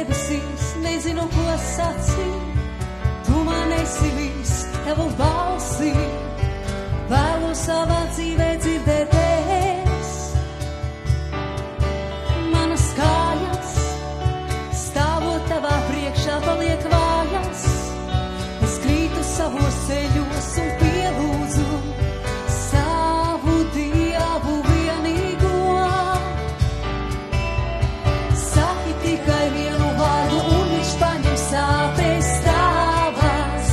debesīs, nezinu, ko sacīt. Tu man esi viss, tavu balsi vēlos savā dzīvē dzirdēties. Manas kājas, stāvot tavā priekšā, paliek vājas. Es krītu savos ceļos un pielūdzu savu Dievu vienīgo. Saki tikai vienu vārdu un viņš paņem sāpes tavas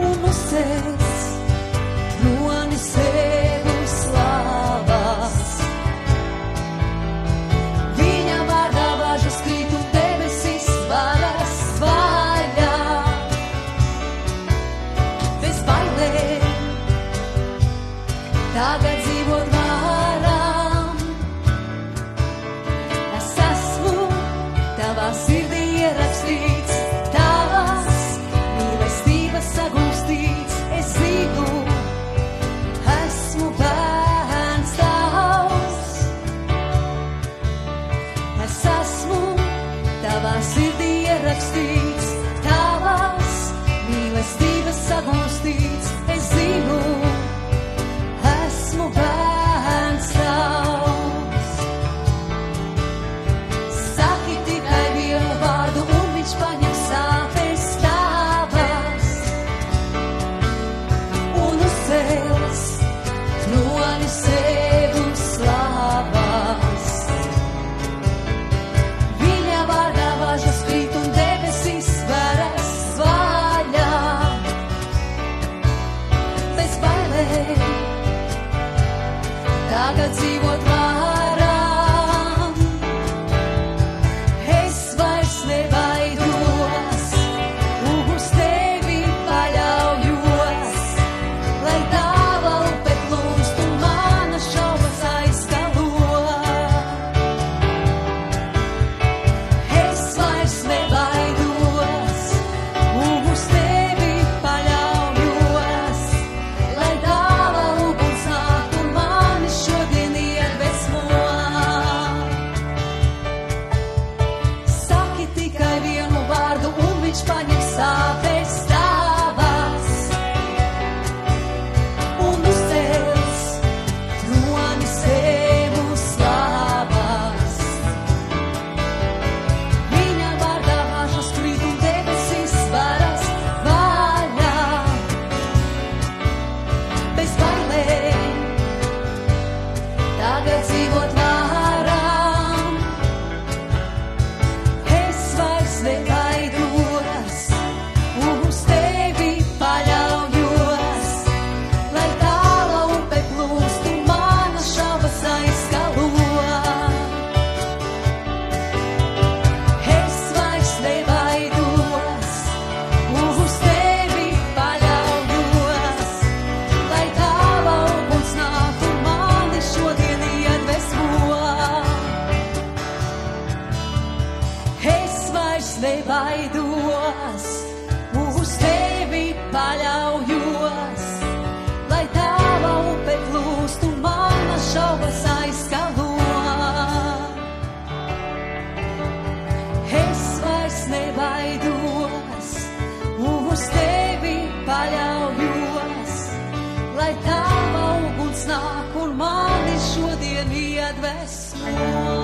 un uzsēs roni sev uz slavas. Viņa vārdā važas krīt un debesis varas vaļā. Bez bailēm tagad dzīvot varam. Es esmu tavā sirdī ierakstīts, tavas mīlestības sagūstīts. Es zinu, esmu bērns tavs. Es esmu tavā sirdī ierakstīts, tavas mīlestības sagūstīts. Es zinu, esmu bērns tavs. Saki tikai vienu vārdu un viņš paņem sāpes tavas un uzcels troni sev uz slavas. Viņa vārdā važas krīt un debesis varas vaļā. Bez bailēm tagad dzīvot varam. Es vairs nebaidos, uz tevi paļaujos, lai tava upe plūst un manas šaubas aizskalo. Es vairs nebaidos, uz tevi paļaujos, lai tava uguns nāk un mani šodien iedvesmo. Saki tikai vienu vārdu un viņš paņem sāpes tavas un uzcels troni sev uz slavas. Viņa vārdā važas krīt un debesis varas vaļā. Bez bailēm tagad dzīvot varam. Es vairs nebaidos, uz tevi paļaujos, lai tava upe plūst un manas šaubas aizskalo. Es vairs nebaidos, uz tevi paļaujos, lai tava uguns nāk un mani šodien iedvesmo. Es vairs nebaidos, uz tevi paļaujos, lai tava upe plūst un manas šaubas aizskalo. Es vairs nebaidos, uz tevi paļaujos, lai tava uguns nāk un mani šodien iedvesmo.